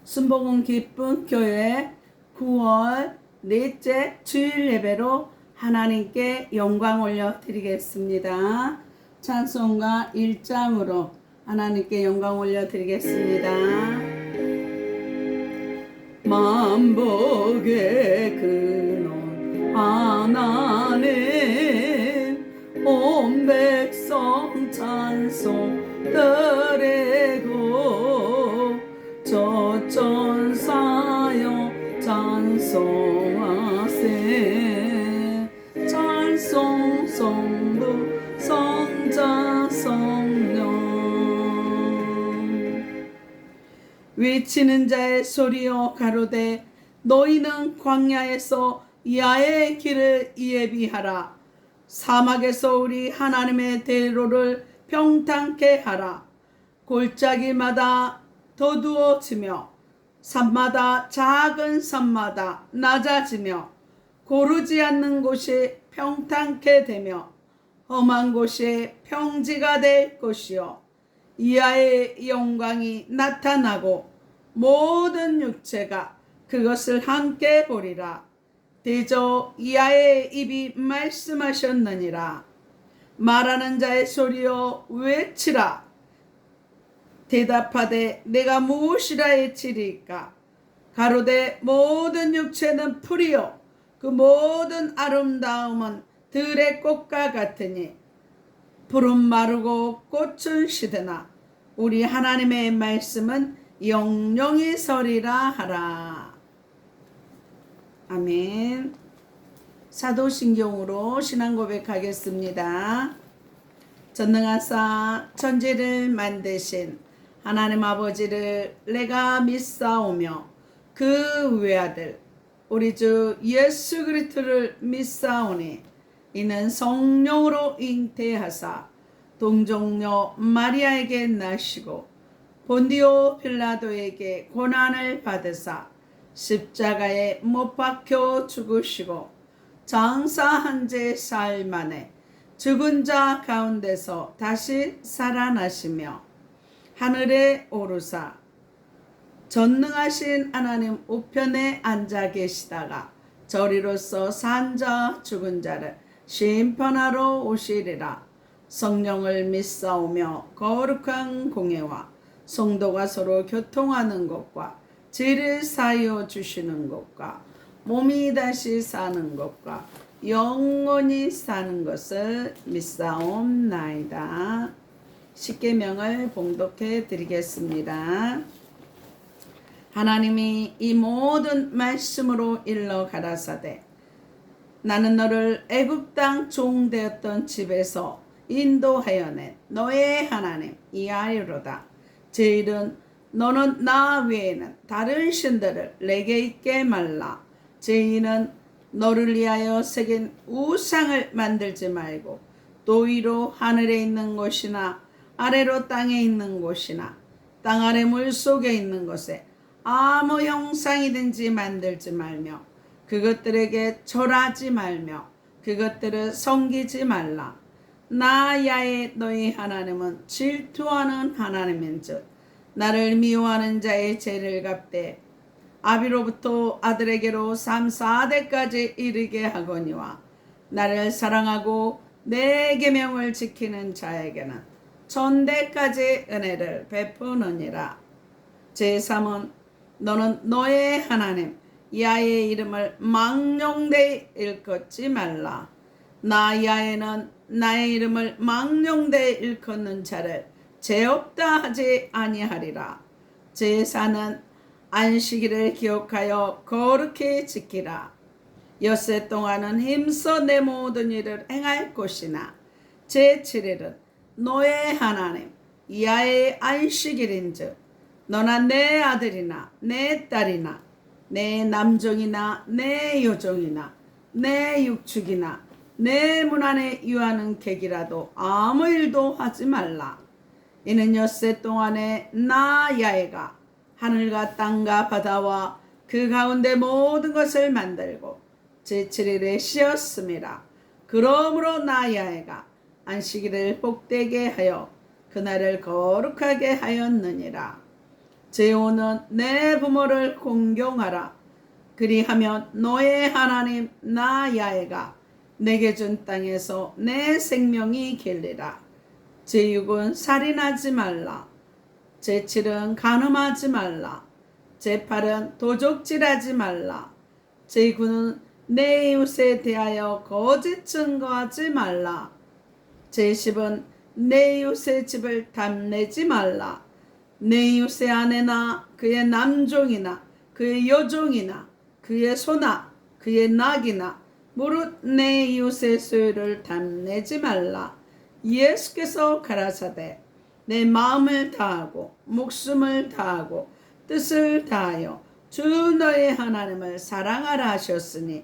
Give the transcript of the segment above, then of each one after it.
순복음 기쁜 교회 9월 넷째 주일 예배로 하나님께 영광 올려드리겠습니다. 찬송가 1장으로 하나님께 영광 올려드리겠습니다. 만복의 근원 하나님 온 백성 찬송 드리고 저천사여 찬송하세 찬송 성부 성자 성령 외치는 자의 소리여 가로되 너희는 광야에서 야의 길을 예비하라 사막에서 우리 하나님의 대로를 평탄케 하라 골짜기마다 더두어지며 산마다 작은 산마다 낮아지며 고르지 않는 곳이 평탄케 되며 험한 곳이 평지가 될 것이요 이하의 영광이 나타나고 모든 육체가 그것을 함께 보리라. 대저 이하의 입이 말씀하셨느니라. 말하는 자의 소리여 외치라. 대답하되 내가 무엇이라 외치리까? 가로되 모든 육체는 풀이요 그 모든 아름다움은 들의 꽃과 같으니 풀은 마르고 꽃은 시드나 우리 하나님의 말씀은 영영이 서리라 하라. 아멘. 사도신경으로 신앙 고백하겠습니다. 전능하사 천지를 만드신 하나님 아버지를 내가 믿사오며 그 외아들 우리 주 예수 그리스도를 믿사오니 이는 성령으로 잉태하사 동정녀 마리아에게 나시고 본디오 빌라도에게 고난을 받으사 십자가에 못 박혀 죽으시고 장사한 지 사흘 만에 죽은 자 가운데서 다시 살아나시며 하늘에 오르사 전능하신 하나님 우편에 앉아 계시다가 저리로서 산 자 죽은 자를 심판하러 오시리라. 성령을 믿사오며 거룩한 공예와 성도가 서로 교통하는 것과 죄를 사하여 주시는 것과 몸이 다시 사는 것과 영원히 사는 것을 믿사옵나이다. 십계명을 봉독해 드리겠습니다. 하나님이 이 모든 말씀으로 일러 가라사대 나는 너를 애굽 땅 종 되었던 집에서 인도하여 낸 너의 하나님 이하이로다. 제일은 너는 나 외에는 다른 신들을 내게 있게 말라. 제이는 너를 위하여 새긴 우상을 만들지 말고 또 위로 하늘에 있는 곳이나 아래로 땅에 있는 곳이나 땅 아래 물속에 있는 곳에 아무 형상이든지 만들지 말며 그것들에게 절하지 말며 그것들을 섬기지 말라. 나 야의 너희 하나님은 질투하는 하나님인즉 나를 미워하는 자의 죄를 갚되 아비로부터 아들에게로 3, 4대까지 이르게 하거니와 나를 사랑하고 내 계명을 지키는 자에게는 천대까지 은혜를 베푸느니라. 제3은 너는 너의 하나님 야의 이름을 망령되이 일컫지 말라. 나 야에는 나의 이름을 망령되이 일컫는 자를 죄 없다 하지 아니하리라. 제4는 안식일을 기억하여 거룩히 지키라. 엿새 동안은 힘써 내 모든 일을 행할 것이나 제7일은 너의 하나님 야의 안식일인즉 너나 내 아들이나 내 딸이나 내 남종이나 내 여종이나 내 육축이나 내 문 안에 유하는 객이라도 아무 일도 하지 말라. 이는 엿새 동안에 나 야훼가 하늘과 땅과 바다와 그 가운데 모든 것을 만들고 제7일에 쉬었음이라. 그러므로 나 야훼가 안식일을 복되게 하여 그날을 거룩하게 하였느니라. 제오는 내 부모를 공경하라. 그리하면 너의 하나님 나 야훼가 내게 준 땅에서 내 생명이 길리라. 제6은 살인하지 말라. 제7은 간음하지 말라. 제8은 도적질하지 말라. 제9는 내 이웃에 대하여 거짓 증거하지 말라. 제10은 내 이웃의 집을 탐내지 말라. 내 이웃의 아내나 그의 남종이나 그의 여종이나 그의 소나 그의 낙이나 무릇 내 이웃의 소유를 탐내지 말라. 예수께서 가라사대 내 마음을 다하고 목숨을 다하고 뜻을 다하여 주 너의 하나님을 사랑하라 하셨으니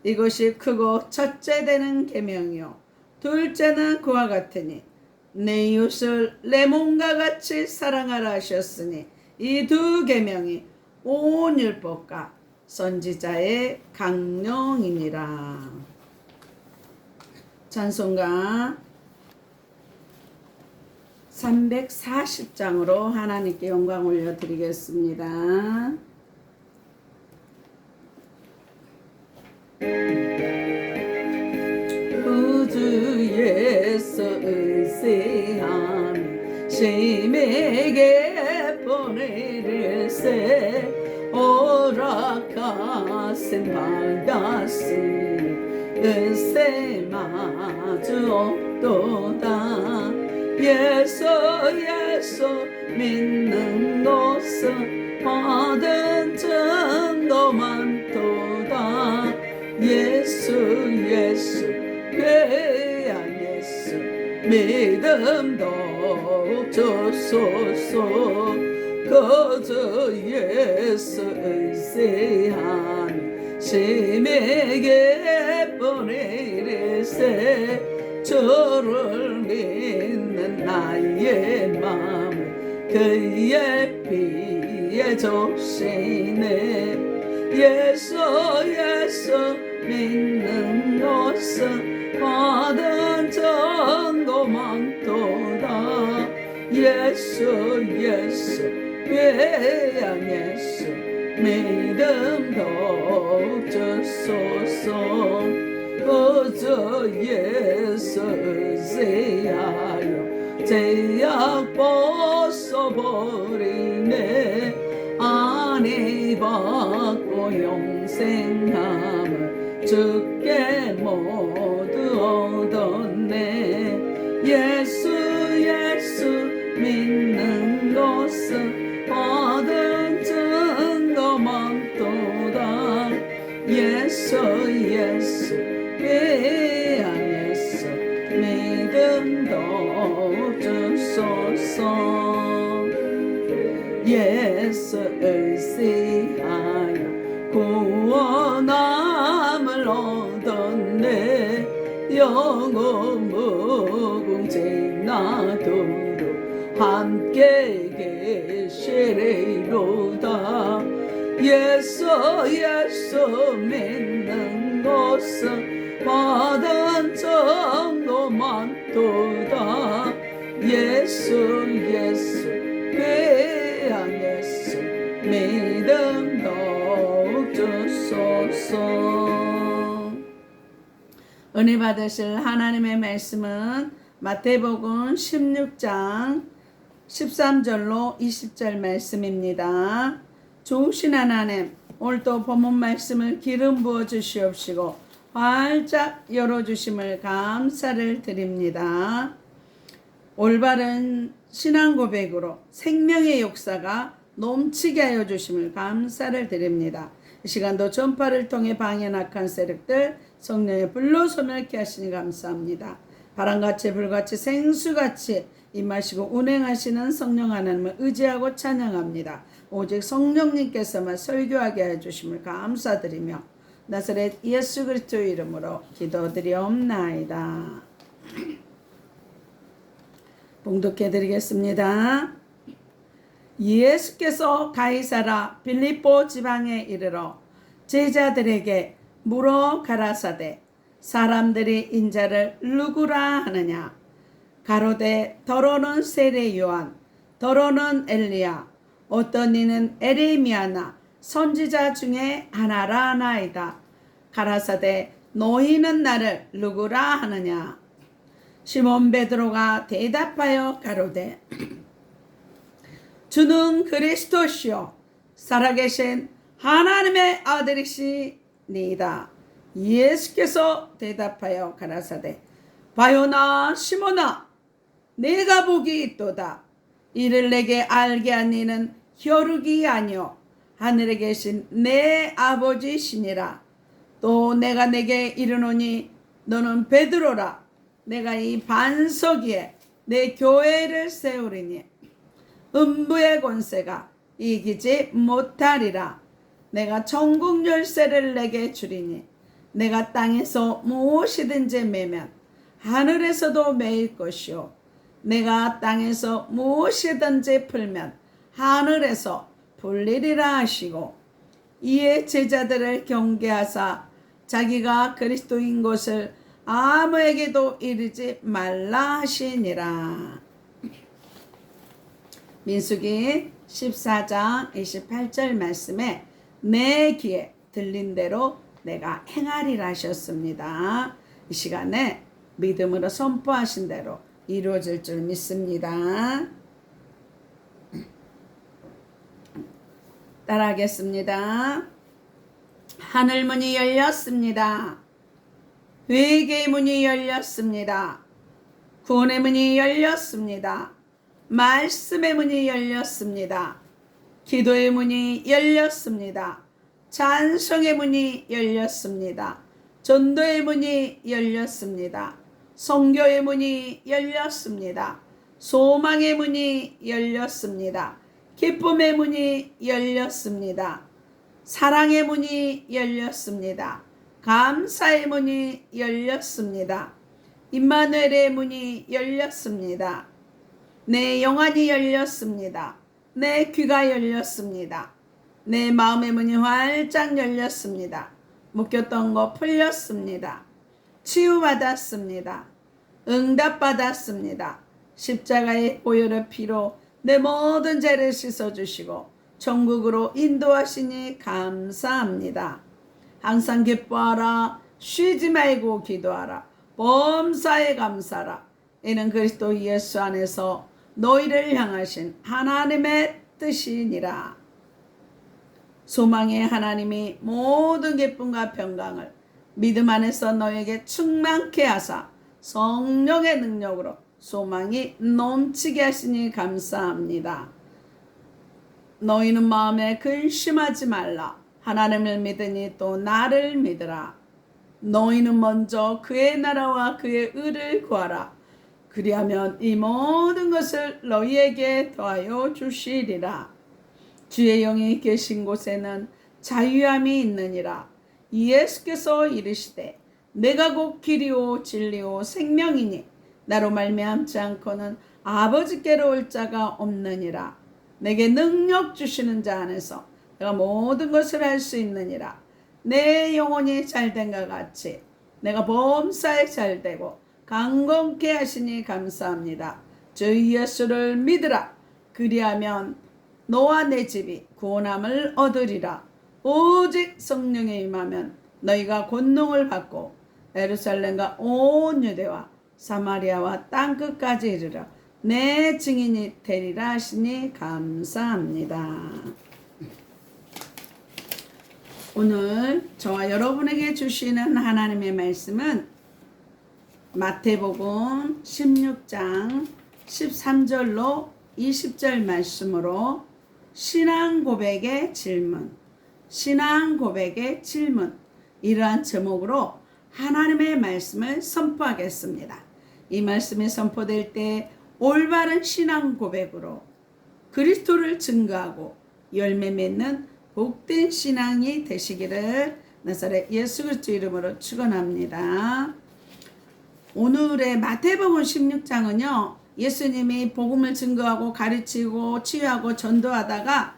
이것이 크고 첫째 되는 계명이요 둘째는 그와 같으니 내 이웃을 내 몸과 같이 사랑하라 하셨으니 이 두 계명이 온 율법과 선지자의 강령이니라. 찬송가 340장으로 하나님께 영광 올려드리겠습니다. 주 예수 의지하니 심에게 보내릴세 오락하신 받았으니 은세 마주 없도다. 예수 믿는 것은 받은 증거 많도다. 예수 귀한 예수 믿음도 주소서. 그저 예수 의지하니 심에게 보내리세 주를 믿는 나의 마음 그의 피에 조시네. 예수 믿는 것은 받은 증거 많도다. 예수 귀한 예수 믿음도 주소서. 그저 예수 의지하여 죄악 벗어버리네. 안위 받고 영생함을 주께 모두 얻었네. 예수 믿는 것은 받은 증거 많도다. 예수 귀한 예수 믿음도 주소서. 예수 의지하여 구원함을 얻었네. 영원 무궁직 나도록 함께 계시리로다. 예수 믿는 것은 받은 증거 많도다. 예수 귀한 예수 믿음도 주소서. 은혜 받으실 하나님의 말씀은 마태복음 16장 13절로 20절 말씀입니다. 좋으신 하나님, 오늘도 본문 말씀을 기름 부어 주시옵시고 활짝 열어주심을 감사를 드립니다. 올바른 신앙 고백으로 생명의 역사가 넘치게 하여 주심을 감사를 드립니다. 이 시간도 전파를 통해 방해 악한 세력들 성령의 불로 소멸케 하시니 감사합니다. 바람같이 불같이 생수같이 임하시고 운행하시는 성령 하나님을 의지하고 찬양합니다. 오직 성령님께서만 설교하게 해주심을 감사드리며 나사렛 예수 그리스도의 이름으로 기도드리옵나이다. 봉독해드리겠습니다. 예수께서 가이사라 빌립보 지방에 이르러 제자들에게 물어 가라사대 사람들이 인자를 누구라 하느냐. 가로되 더러는 세례 요한, 더러는 엘리야, 어떤 이는 에레미야나 선지자 중에 하나라 나이다. 가라사대 너희는 나를 누구라 하느냐. 시몬 베드로가 대답하여 가로되 주는 그리스도시요 살아계신 하나님의 아들이시니이다. 예수께서 대답하여 가라사대 바요나 시몬아 내가 복이 있도다. 이를 내게 알게 한 이는 혈육이 아니요 하늘에 계신 내 아버지시니라. 또 내가 내게 이르노니 너는 베드로라. 내가 이 반석 위에 내 교회를 세우리니 음부의 권세가 이기지 못하리라. 내가 천국 열쇠를 내게 주리니 내가 땅에서 무엇이든지 매면 하늘에서도 매일 것이요 내가 땅에서 무엇이든지 풀면 하늘에서 풀리리라 하시고 이에 제자들을 경계하사 자기가 그리스도인 것을 아무에게도 이르지 말라 하시니라. 민수기 14장 28절 말씀에 내 귀에 들린 대로 내가 행하리라 하셨습니다. 이 시간에 믿음으로 선포하신 대로 이루어질 줄 믿습니다. 따라하겠습니다. 하늘문이 열렸습니다. 회개의 문이 열렸습니다. 구원의 문이 열렸습니다. 말씀의 문이 열렸습니다. 기도의 문이 열렸습니다. 찬송의 문이 열렸습니다. 전도의 문이 열렸습니다. 선교의 문이 열렸습니다. 소망의 문이 열렸습니다. 기쁨의 문이 열렸습니다. 사랑의 문이 열렸습니다. 감사의 문이 열렸습니다. 임마누엘의 문이 열렸습니다. 내 영안이 열렸습니다. 내 귀가 열렸습니다. 내 마음의 문이 활짝 열렸습니다. 묶였던 거 풀렸습니다. 치유받았습니다. 응답받았습니다. 십자가의 보혈의 피로 내 모든 죄를 씻어주시고 천국으로 인도하시니 감사합니다. 항상 기뻐하라. 쉬지 말고 기도하라. 범사에 감사하라. 이는 그리스도 예수 안에서 너희를 향하신 하나님의 뜻이니라. 소망의 하나님이 모든 기쁨과 평강을 믿음 안에서 너에게 충만케 하사 성령의 능력으로 소망이 넘치게 하시니 감사합니다. 너희는 마음에 근심하지 말라. 하나님을 믿으니 또 나를 믿으라. 너희는 먼저 그의 나라와 그의 의를 구하라. 그리하면 이 모든 것을 너희에게 더하여 주시리라. 주의 영이 계신 곳에는 자유함이 있느니라. 예수께서 이르시되 내가 곧 길이요 진리요 생명이니 나로 말미암지 않고는 아버지께로 올 자가 없느니라. 내게 능력 주시는 자 안에서 내가 모든 것을 할 수 있느니라. 내 영혼이 잘된과 같이 내가 범사에 잘되고 강건케 하시니 감사합니다. 주 예수를 믿으라. 그리하면 너와 내 집이 구원함을 얻으리라. 오직 성령에 임하면 너희가 권능을 받고 예루살렘과 온 유대와 사마리아와 땅끝까지 이르러 내 증인이 되리라 하시니 감사합니다. 오늘 저와 여러분에게 주시는 하나님의 말씀은 마태복음 16장 13절로 20절 말씀으로 신앙 고백의 질문, 신앙 고백의 질문, 이러한 제목으로 하나님의 말씀을 선포하겠습니다. 이 말씀이 선포될 때 올바른 신앙 고백으로 그리스도를 증거하고 열매 맺는 복된 신앙이 되시기를 나사렛 예수 그리스도 이름으로 축원합니다. 오늘의 마태복음 16장은요. 예수님이 복음을 증거하고 가르치고 치유하고 전도하다가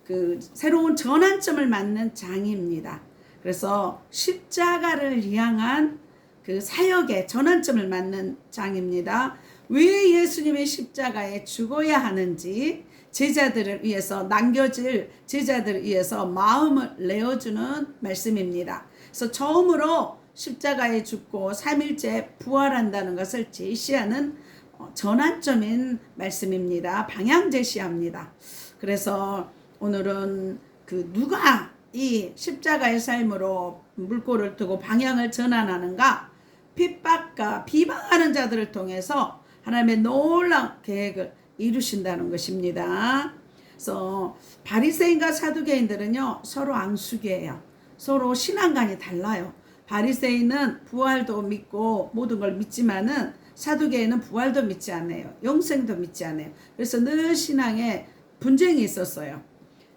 그 새로운 전환점을 맞는 장입니다. 그래서 십자가를 향한 그 사역의 전환점을 맞는 장입니다. 왜 예수님이 십자가에 죽어야 하는지 제자들을 위해서 남겨질 제자들을 위해서 마음을 내어주는 말씀입니다. 그래서 처음으로 십자가에 죽고 3일째 부활한다는 것을 제시하는 전환점인 말씀입니다. 방향 제시합니다. 그래서 오늘은 누가 이 십자가의 삶으로 물꼬를 트고 방향을 전환하는가? 핍박과 비방하는 자들을 통해서 하나님의 놀라운 계획을 이루신다는 것입니다. 그래서 바리새인과 사두개인들은요 서로 앙숙이에요. 서로 신앙관이 달라요. 바리새인은 부활도 믿고 모든 걸 믿지만은 사두개인은 부활도 믿지 않아요. 영생도 믿지 않아요. 그래서 늘 신앙에 분쟁이 있었어요.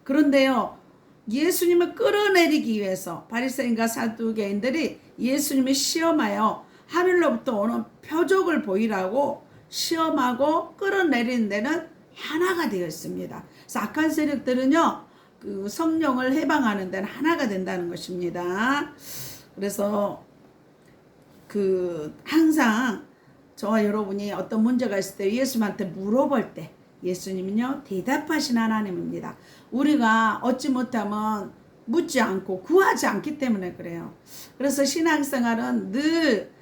그런데요 예수님을 끌어내리기 위해서 바리새인과 사두개인들이 예수님을 시험하여 하늘로부터 오는 표적을 보이라고 시험하고 끌어내리는 데는 하나가 되어 있습니다. 그래서 악한 세력들은요 성령을 해방하는 데는 하나가 된다는 것입니다. 그래서 항상 저와 여러분이 어떤 문제가 있을 때 예수님한테 물어볼 때 예수님은요 대답하신 하나님입니다. 우리가 얻지 못하면 묻지 않고 구하지 않기 때문에 그래요. 그래서 신앙생활은 늘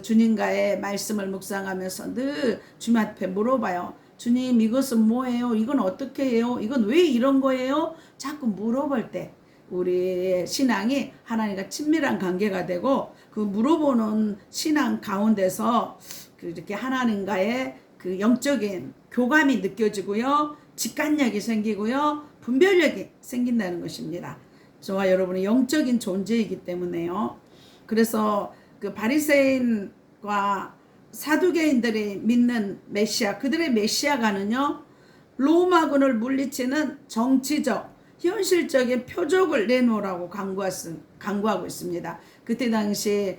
주님과의 말씀을 묵상하면서 늘 주님 앞에 물어봐요. 주님 이것은 뭐예요? 이건 어떻게 해요? 이건 왜 이런 거예요? 자꾸 물어볼 때 우리의 신앙이 하나님과 친밀한 관계가 되고 물어보는 신앙 가운데서 이렇게 하나님과의 영적인 교감이 느껴지고요. 직관력이 생기고요. 분별력이 생긴다는 것입니다. 저와 여러분의 영적인 존재이기 때문에요. 그래서 바리새인과 사두개인들이 믿는 메시아, 그들의 메시아가는요 로마군을 물리치는 정치적 현실적인 표적을 내놓으라고 강구하고 있습니다. 그때 당시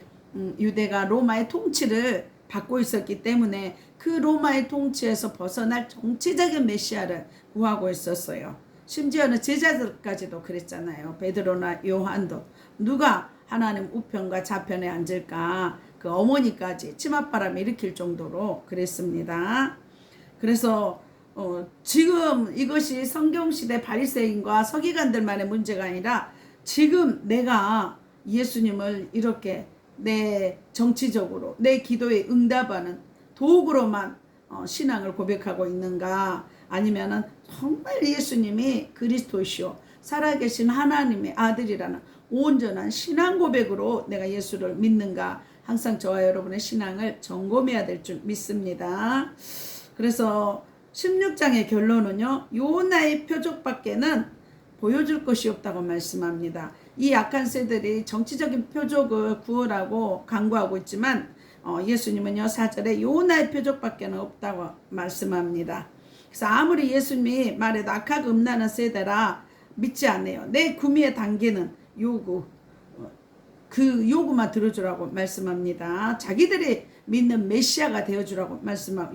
유대가 로마의 통치를 받고 있었기 때문에 그 로마의 통치에서 벗어날 정치적인 메시아를 구하고 있었어요. 심지어는 제자들까지도 그랬잖아요. 베드로나 요한도 누가 하나님 우편과 좌편에 앉을까? 어머니까지 치맛바람을 일으킬 정도로 그랬습니다. 그래서 지금 이것이 성경시대 바리새인과 서기관들만의 문제가 아니라 지금 내가 예수님을 이렇게 내 정치적으로 내 기도에 응답하는 도구로만 신앙을 고백하고 있는가? 아니면은 정말 예수님이 그리스도시요 살아계신 하나님의 아들이라는 온전한 신앙 고백으로 내가 예수를 믿는가? 항상 저와 여러분의 신앙을 점검해야 될 줄 믿습니다. 그래서 16장의 결론은요. 요나의 표적밖에는 보여줄 것이 없다고 말씀합니다. 이 악한 새들이 정치적인 표적을 구하라고 강구하고 있지만 예수님은요 4절에 요나의 표적밖에는 없다고 말씀합니다. 그래서 아무리 예수님이 말해도 악하고 음란한 새들아 믿지 않네요. 내 구미에 담기는 요구 그 요구만 들어주라고 말씀합니다. 자기들이 믿는 메시아가 되어주라고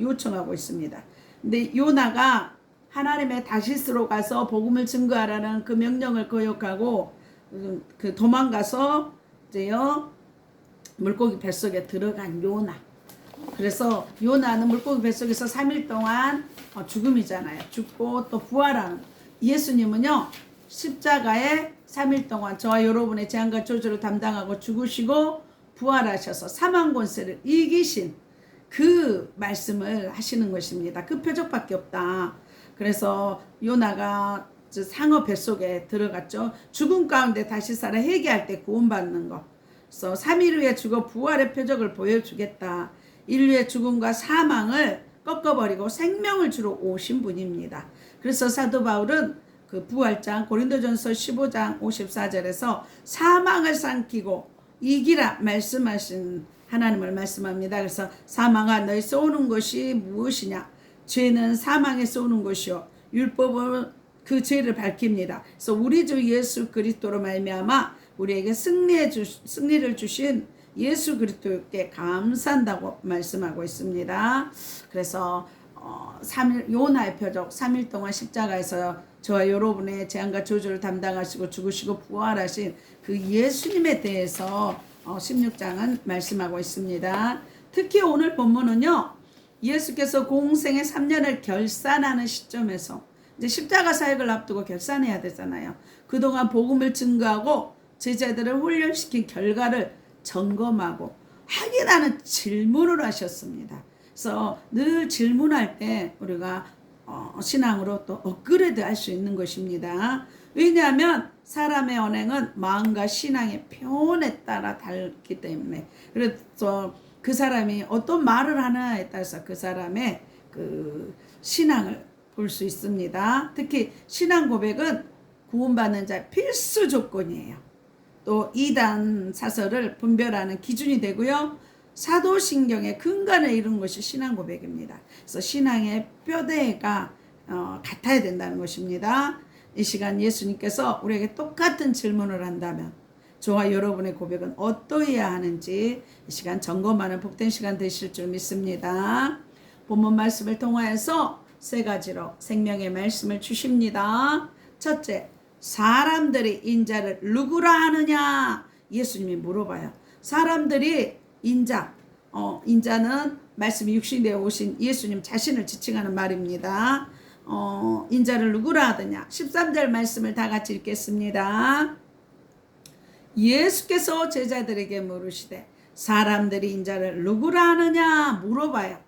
요청하고 있습니다. 근데 요나가 하나님의 다시스로 가서 복음을 증거하라는 그 명령을 거역하고 도망가서 이제요 물고기 뱃속에 들어간 요나. 그래서 요나는 물고기 뱃속에서 3일 동안 죽음이잖아요. 죽고 또 부활하는. 예수님은요 십자가에 3일 동안 저와 여러분의 재앙과 저주를 담당하고 죽으시고 부활하셔서 사망 권세를 이기신 그 말씀을 하시는 것입니다. 그 표적밖에 없다. 그래서 요나가 상어 뱃속에 들어갔죠. 죽음 가운데 다시 살아 회개할 때 구원받는 것. 그래서 3일 후에 죽어 부활의 표적을 보여주겠다. 인류의 죽음과 사망을 꺾어버리고 생명을 주러 오신 분입니다. 그래서 사도 바울은 부활장 고린도전서 15장 54절에서 사망을 삼키고 이기라 말씀하신 하나님을 말씀합니다. 그래서 사망아 너희 쏘는 것이 무엇이냐? 죄는 사망에 쏘는 것이요 율법은 그 죄를 밝힙니다. 그래서 우리 주 예수 그리스도로 말미암아 우리에게 승리를 주신 예수 그리스도께 감사한다고 말씀하고 있습니다. 그래서 요나의 표적 3일 동안 십자가에서 저와 여러분의 재앙과 저주를 담당하시고 죽으시고 부활하신 그 예수님에 대해서 16장은 말씀하고 있습니다. 특히 오늘 본문은요. 예수께서 공생의 3년을 결산하는 시점에서 이제 십자가 사역을 앞두고 결산해야 되잖아요. 그동안 복음을 증거하고 제자들을 훈련시킨 결과를 점검하고 확인하는 질문을 하셨습니다. 그래서 늘 질문할 때 우리가 신앙으로 또 업그레이드 할 수 있는 것입니다. 왜냐하면 사람의 언행은 마음과 신앙의 표현에 따라 다르기 때문에, 그래서 그 사람이 어떤 말을 하느냐에 따라서 그 사람의 그 신앙을 볼 수 있습니다. 특히 신앙 고백은 구원받는 자의 필수 조건이에요. 또 이단 사설을 분별하는 기준이 되고요. 사도신경의 근간을 이룬 것이 신앙 고백입니다. 그래서 신앙의 뼈대가 같아야 된다는 것입니다. 이 시간 예수님께서 우리에게 똑같은 질문을 한다면 저와 여러분의 고백은 어떠해야 하는지 이 시간 점검하는 복된 시간 되실 줄 믿습니다. 본문 말씀을 통하여서 세 가지로 생명의 말씀을 주십니다. 첫째, 사람들이 인자를 누구라 하느냐? 예수님이 물어봐요. 사람들이 인자는 말씀이 육신이 되어 오신 예수님 자신을 지칭하는 말입니다. 인자를 누구라 하느냐? 13절 말씀을 다 같이 읽겠습니다. 예수께서 제자들에게 물으시되 사람들이 인자를 누구라 하느냐 물어봐요.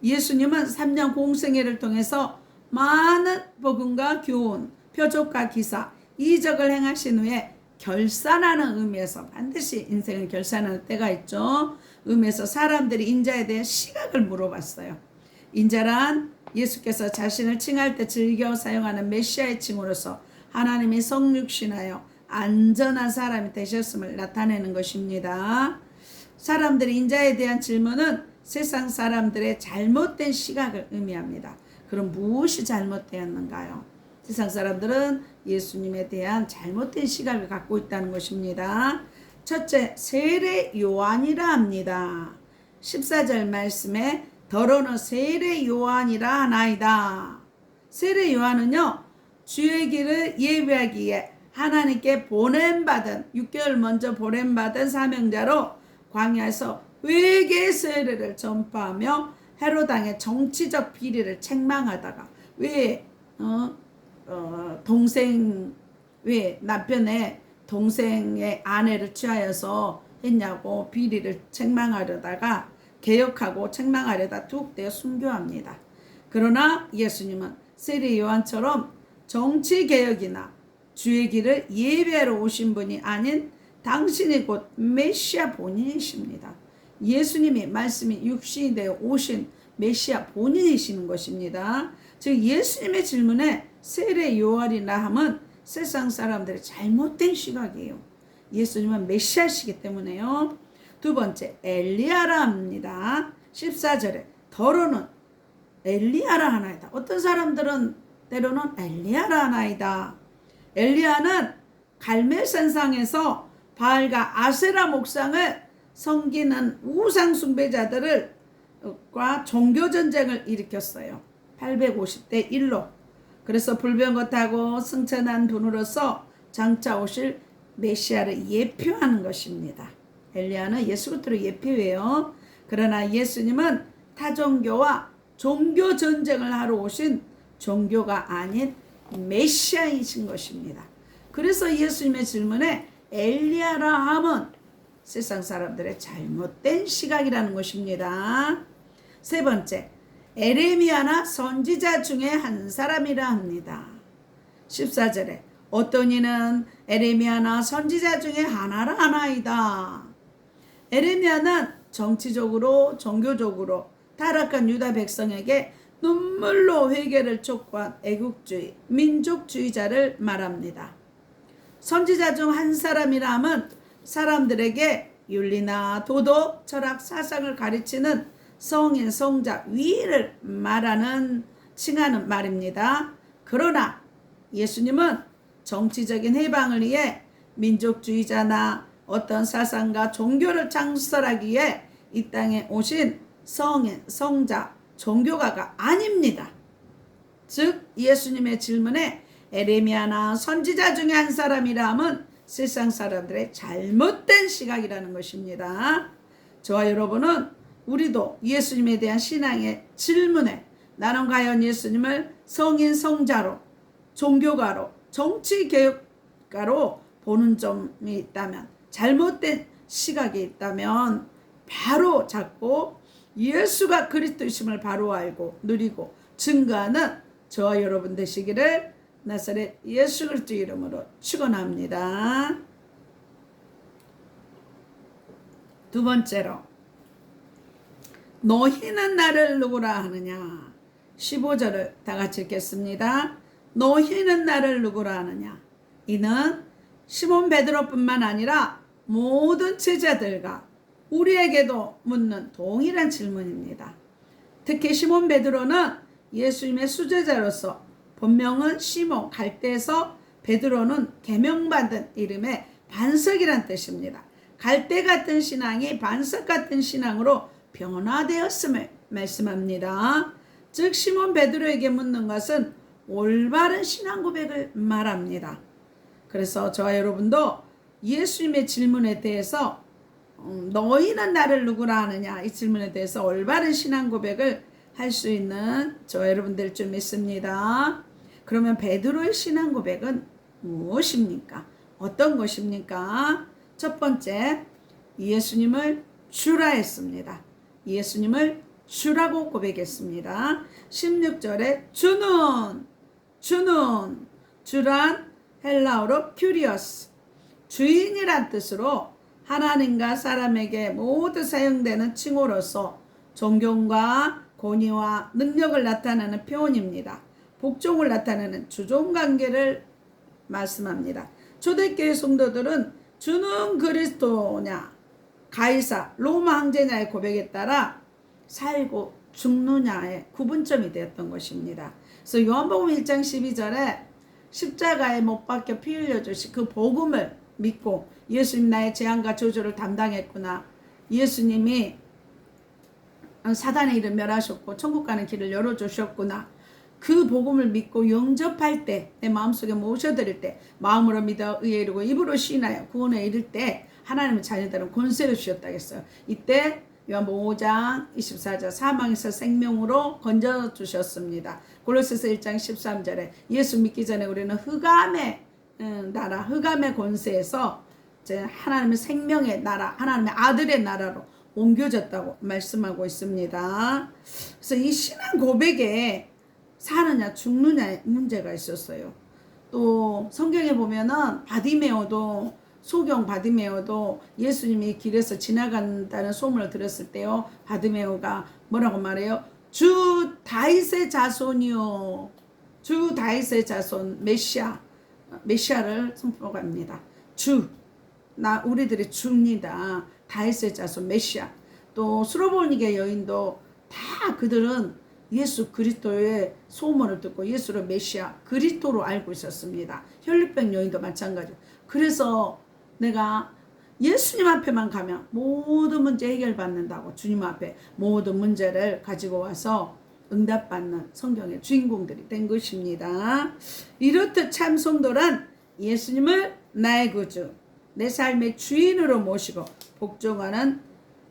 예수님은 3년 공생애를 통해서 많은 복음과 교훈, 표적과 기사, 이적을 행하신 후에 결산하는 의미에서, 반드시 인생을 결산하는 때가 있죠. 의미에서 사람들이 인자에 대한 시각을 물어봤어요. 인자란 예수께서 자신을 칭할 때 즐겨 사용하는 메시아의 칭으로서 하나님이 성육신하여 안전한 사람이 되셨음을 나타내는 것입니다. 사람들이 인자에 대한 질문은 세상 사람들의 잘못된 시각을 의미합니다. 그럼 무엇이 잘못되었는가요? 세상 사람들은 예수님에 대한 잘못된 시각을 갖고 있다는 것입니다. 첫째, 세례 요한이라 합니다. 14절 말씀에 더러는 세례 요한이라 하나이다. 세례 요한은요, 주의 길을 예비하기에 하나님께 보냄받은 6개월 먼저 보냄받은 사명자로 광야에서 회개 세례를 전파하며 헤롯 왕의 정치적 비리를 책망하다가 왜 남편의 동생의 아내를 취하여서 했냐고 비리를 책망하려다가 개혁하고 책망하려다 툭 순교합니다. 그러나 예수님은 세례 요한처럼 정치개혁이나 주의 길을 예배하러 오신 분이 아닌 당신이 곧 메시아 본인이십니다. 예수님이 말씀이 육신이 되어 오신 메시아 본인이시는 것입니다. 즉 예수님의 질문에 세례 요한이라 함은 세상 사람들의 잘못된 시각이에요. 예수님은 메시아시기 때문에요. 두 번째, 엘리야라 합니다. 14절에 더러는 엘리야라 하나이다. 어떤 사람들은 때로는 엘리야라 하나이다. 엘리야는 갈멜산상에서 바알과 아세라 목상을 섬기는 우상 숭배자들과 종교 전쟁을 일으켰어요. 850대 1로. 그래서 불병거하고 승천한 분으로서 장차 오실 메시아를 예표하는 것입니다. 엘리야는 예수부터로 예표해요. 그러나 예수님은 타종교와 종교 전쟁을 하러 오신 종교가 아닌 메시아이신 것입니다. 그래서 예수님의 질문에 엘리야라 함은 세상 사람들의 잘못된 시각이라는 것입니다. 세 번째, 에레미야나 선지자 중에 한 사람이라 합니다. 14절에 어떤 이는 에레미야나 선지자 중에 하나라 하나이다. 에레미야는 정치적으로 종교적으로 타락한 유다 백성에게 눈물로 회개를 촉구한 애국주의, 민족주의자를 말합니다. 선지자 중 한 사람이라 함은 사람들에게 윤리나 도덕, 철학, 사상을 가르치는 성인, 성자, 위를 칭하는 말입니다. 그러나 예수님은 정치적인 해방을 위해 민족주의자나 어떤 사상과 종교를 창설하기 위해 이 땅에 오신 성인, 성자, 종교가가 아닙니다. 즉 예수님의 질문에 에레미야나 선지자 중에 한 사람이라 함은 세상 사람들의 잘못된 시각이라는 것입니다. 저와 여러분은 우리도 예수님에 대한 신앙의 질문에 나는 과연 예수님을 성인 성자로, 종교가로, 정치개혁가로 보는 점이 있다면, 잘못된 시각이 있다면 바로 잡고 예수가 그리스도이심을 바로 알고 누리고 증거하는 저와 여러분 되시기를 나사렛 예수 그리스도 이름으로 축원합니다. 두 번째로, 너희는 나를 누구라 하느냐. 15절을 다 같이 읽겠습니다. 너희는 나를 누구라 하느냐. 이는 시몬 베드로뿐만 아니라 모든 제자들과 우리에게도 묻는 동일한 질문입니다. 특히 시몬 베드로는 예수님의 수제자로서 본명은 시몬, 갈대에서 베드로는 계명받은 이름의 반석이란 뜻입니다. 갈대 같은 신앙이 반석 같은 신앙으로 변화되었음을 말씀합니다. 즉 시몬 베드로에게 묻는 것은 올바른 신앙 고백을 말합니다. 그래서 저와 여러분도 예수님의 질문에 대해서 너희는 나를 누구라 하느냐, 이 질문에 대해서 올바른 신앙 고백을 할 수 있는 저와 여러분들 줄 믿습니다. 그러면 베드로의 신앙 고백은 무엇입니까? 어떤 것입니까? 첫 번째, 예수님을 주라 했습니다. 예수님을 주라고 고백했습니다. 16절에 주란 헬라어로 큐리어스, 주인이란 뜻으로 하나님과 사람에게 모두 사용되는 칭호로서 존경과 권위와 능력을 나타내는 표현입니다. 복종을 나타내는 주종관계를 말씀합니다. 초대교회 성도들은 주는 그리스도냐, 가이사, 로마 황제냐의 고백에 따라 살고 죽느냐의 구분점이 되었던 것입니다. 그래서 요한복음 1장 12절에 십자가에 못 박혀 피 흘려 주신 그 복음을 믿고 예수님 나의 재앙과 저주를 담당했구나, 예수님이 사단의 일을 멸하셨고 천국 가는 길을 열어주셨구나, 그 복음을 믿고 영접할 때, 내 마음속에 모셔드릴 때, 마음으로 믿어 의에 이르고 입으로 시인하여 구원에 이를 때 하나님의 자녀들은 권세를 주셨다 했어요. 이때 요한복음 5장 24절 사망에서 생명으로 건져주셨습니다. 골로새서 1장 13절에 예수 믿기 전에 우리는 흑암의 나라, 흑암의 권세에서 이제 하나님의 생명의 나라, 하나님의 아들의 나라로 옮겨졌다고 말씀하고 있습니다. 그래서 이 신앙 고백에 사느냐 죽느냐의 문제가 있었어요. 또 성경에 보면은 소경 바디메오도 예수님이 길에서 지나간다는 소문을 들었을 때요, 바디메오가 뭐라고 말해요? 주 다윗의 자손이요, 주 다윗의 자손 메시아를 선포합니다. 우리들이 주입니다. 다윗의 자손 메시아. 또 수로보니게 여인도 다 그들은 예수 그리스도의 소문을 듣고 예수를 메시아 그리스도로 알고 있었습니다. 혈류병 여인도 마찬가지. 그래서 내가 예수님 앞에만 가면 모든 문제 해결받는다고 주님 앞에 모든 문제를 가지고 와서 응답받는 성경의 주인공들이 된 것입니다. 이렇듯 참 성도란 예수님을 나의 구주, 내 삶의 주인으로 모시고 복종하는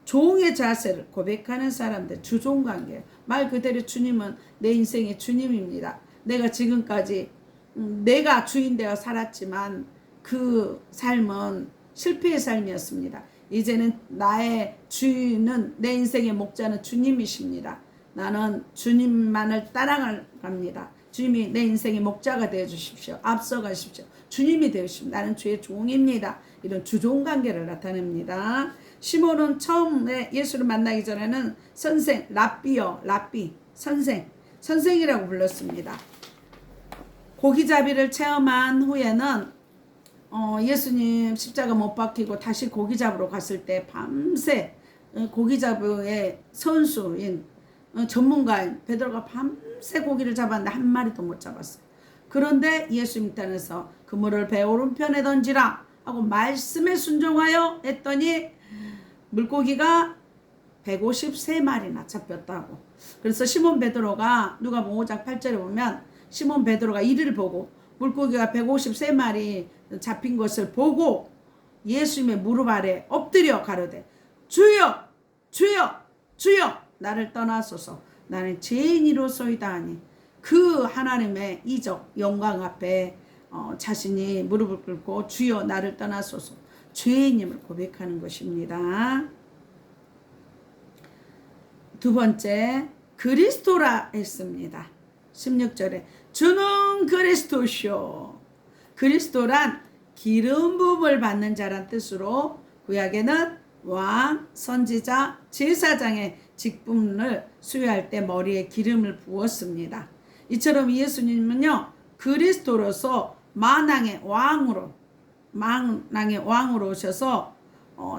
종의 자세를 고백하는 사람들, 주종관계. 말 그대로 주님은 내 인생의 주님입니다. 내가 지금까지 내가 주인 되어 살았지만 그 삶은 실패의 삶이었습니다. 이제는 나의 주인은, 내 인생의 목자는 주님이십니다. 나는 주님만을 따라갑니다. 주님이 내 인생의 목자가 되어주십시오. 앞서가십시오. 주님이 되어주십시오. 나는 주의 종입니다. 이런 주종관계를 나타냅니다. 시몬은 처음에 예수를 만나기 전에는 선생, 랍비, 선생이라고 불렀습니다. 고기잡이를 체험한 후에는 예수님 십자가 못 박히고 다시 고기 잡으러 갔을 때 밤새 고기잡이의 선수인 전문가인 베드로가 밤새 고기를 잡았는데 한 마리도 못 잡았어요. 그런데 예수님 편에서 그물을 배 오른편에 던지라 하고 말씀에 순종하여 했더니 물고기가 153마리나 잡혔다고. 그래서 시몬 베드로가 누가복음 5장 8절에 보면 시몬 베드로가 이를 보고 물고기가 153마리 잡힌 것을 보고 예수님의 무릎 아래 엎드려 가로되 주여 주여 주여 나를 떠나소서, 나는 죄인이로소이다 하니 그 하나님의 이적 영광 앞에 자신이 무릎을 꿇고 주여 나를 떠나소서 죄인임을 고백하는 것입니다. 두 번째 그리스도라 했습니다. 16절에 주는 그리스도시오. 그리스도란 기름 부음을 받는 자란 뜻으로 구약에는 왕, 선지자, 제사장의 직분을 수여할 때 머리에 기름을 부었습니다. 이처럼 예수님은요 그리스도로서 만왕의 왕으로 오셔서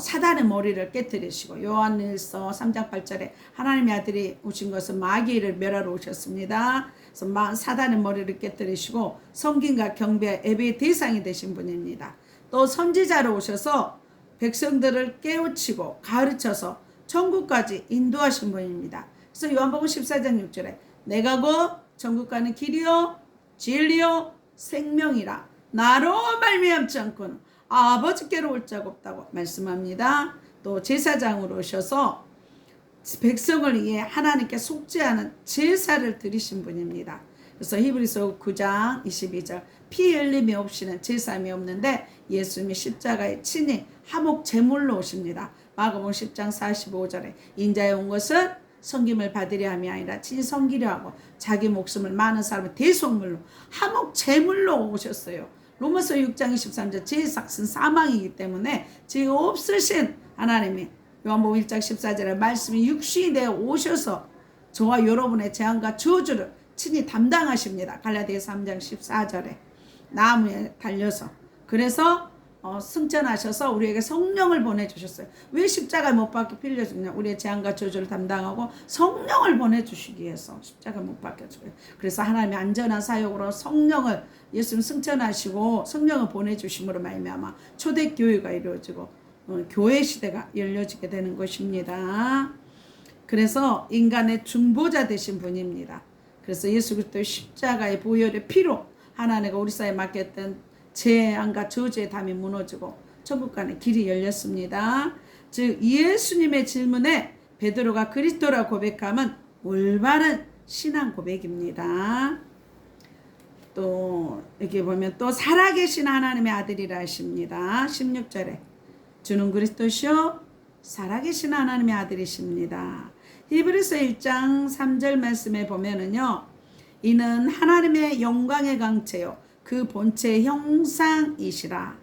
사단의 머리를 깨뜨리시고 요한일서 3장 8절에 하나님의 아들이 오신 것은 마귀를 멸하러 오셨습니다. 그래서 사단의 머리를 깨뜨리시고 성김과 경배 예배의 대상이 되신 분입니다. 또 선지자로 오셔서 백성들을 깨우치고 가르쳐서 천국까지 인도하신 분입니다. 그래서 요한복음 14장 6절에 내가 곧 천국 가는 길이요 진리요 생명이라 나로 말미암지 않고는 아버지께로 올 자가 없다고 말씀합니다. 또 제사장으로 오셔서 백성을 위해 하나님께 속죄하는 제사를 드리신 분입니다. 그래서 히브리서 9장 22절 피 흘림이 없이는 제사함이 없는데 예수님이 십자가에 친히 화목 제물로 오십니다. 마가복음 10장 45절에 인자에 온 것은 섬김을 받으려 함이 아니라 친히 섬기려 하고 자기 목숨을 많은 사람의 대속물로 화목 제물로 오셨어요. 로마서 6장 23절 죄의 삭은 사망이기 때문에 죄 없으신 하나님이 요한복음 1장 14절에 말씀이 육신이 되어 오셔서 저와 여러분의 재앙과 저주를 친히 담당하십니다. 갈라디아서 3장 14절에 나무에 달려서 그래서 승천하셔서 우리에게 성령을 보내주셨어요. 왜 십자가 못 박혀 빌려주냐? 우리의 재앙과 저주를 담당하고 성령을 보내주시기 위해서 십자가 못 박혀줘요. 그래서 하나님의 안전한 사역으로 성령을 예수님 승천하시고 성령을 보내주심으로 말미암아 초대교회가 이루어지고 교회 시대가 열려지게 되는 것입니다. 그래서 인간의 중보자 되신 분입니다. 그래서 예수 그리스도의 십자가의 보혈의 피로 하나님과 우리 사이에 맡겼던 재앙과 저주의 담이 무너지고 천국 가는 길이 열렸습니다. 즉 예수님의 질문에 베드로가 그리스도라 고백함은 올바른 신앙 고백입니다. 또 여기 보면 또 살아계신 하나님의 아들이라 하십니다. 16절에 주는 그리스도시요 살아계신 하나님의 아들이십니다. 히브리서 1장 3절 말씀에 보면은요 이는 하나님의 영광의 강체요 그 본체의 형상이시라.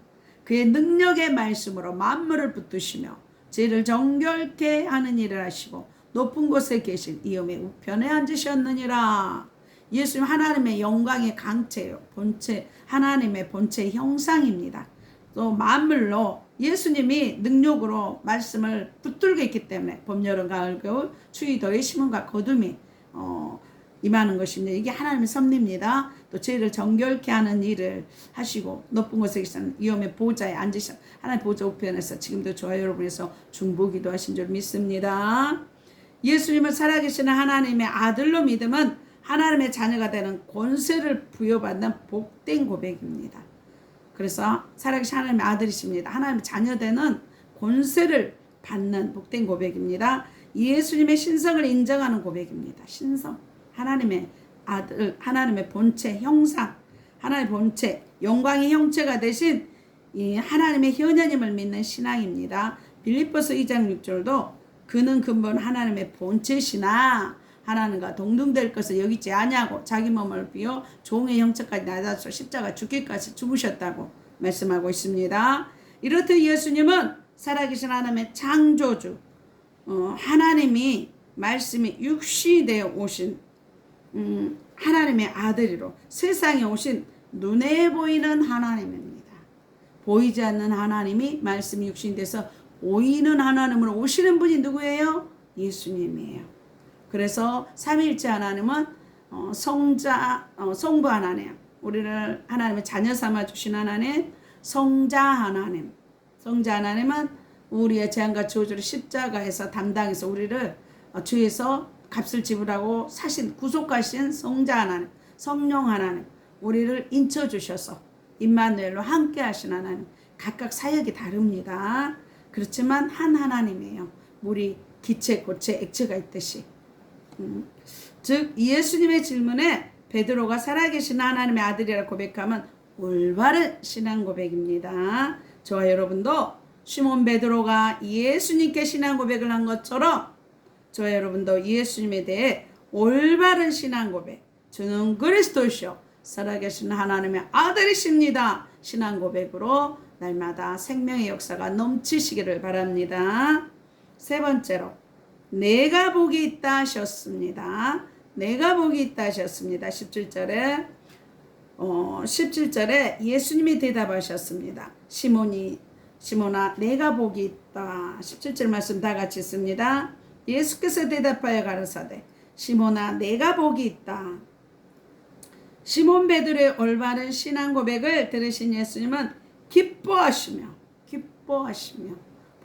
그의 능력의 말씀으로 만물을 붙드시며 죄를 정결케 하는 일을 하시고 높은 곳에 계신 이음의 우편에 앉으셨느니라. 예수님 하나님의 영광의 강체요. 본체 하나님의 본체의 형상입니다. 또 만물로 예수님이 능력으로 말씀을 붙들고 있기 때문에 봄, 여름, 가을, 겨울, 추위, 더위, 시문과 거둠이 임하는 것입니다. 이게 하나님의 섭리입니다. 또 죄를 정결케 하는 일을 하시고 높은 곳에 계신 위엄의 보좌에 앉으신 하나님 보좌 우편에서 지금도 저와 여러분에서 중보기도 하신 줄 믿습니다. 예수님을 살아계시는 하나님의 아들로 믿음은 하나님의 자녀가 되는 권세를 부여받는 복된 고백입니다. 그래서 살아계신 하나님의 아들이십니다. 하나님의 자녀 되는 권세를 받는 복된 고백입니다. 예수님의 신성을 인정하는 고백입니다. 신성. 하나님의 아들, 하나님의 본체, 형상, 하나님의 본체, 영광의 형체가 되신 이 하나님의 현현임을 믿는 신앙입니다. 빌립보서 2장 6절도 그는 근본 하나님의 본체시나 하나님과 동등될 것을 여기지 아니하고 자기 몸을 비워 종의 형체까지 낮아서 십자가 죽기까지 죽으셨다고 말씀하고 있습니다. 이렇듯 예수님은 살아계신 하나님의 창조주, 하나님이 말씀이 육신이 되어 오신 하나님의 아들이로 세상에 오신 눈에 보이는 하나님입니다. 보이지 않는 하나님이 말씀이 육신이 돼서 보이는 하나님으로 오시는 분이 누구예요? 예수님이에요. 그래서 삼위일체 하나님은 성부 하나님, 우리를 하나님의 자녀 삼아 주신 하나님, 성자 하나님. 성자 하나님은 우리의 재앙과 저주를 십자가에서 담당해서 우리를 주에서 값을 지불하고 사신 구속하신 성자 하나님, 성령 하나님, 우리를 인쳐주셔서 임마누엘로 함께 하신 하나님. 각각 사역이 다릅니다. 그렇지만 한 하나님이에요. 물이 기체, 고체, 액체가 있듯이 즉 예수님의 질문에 베드로가 살아계신 하나님의 아들이라 고백하면 올바른 신앙 고백입니다. 저와 여러분도 시몬 베드로가 예수님께 신앙 고백을 한 것처럼 저와 여러분도 예수님에 대해 올바른 신앙 고백, 주는 그리스도시요 살아계신 하나님의 아들이십니다. 신앙 고백으로 날마다 생명의 역사가 넘치시기를 바랍니다. 세 번째로 내가 복이 있다 하셨습니다. 내가 복이 있다 하셨습니다. 17절에 예수님이 대답하셨습니다. 시몬아 내가 복이 있다. 17절 말씀 다 같이 있습니다. 예수께서 대답하여 가라사대 시몬아 내가 복이 있다. 시몬 베드로의 올바른 신앙 고백을 들으신 예수님은 기뻐하시며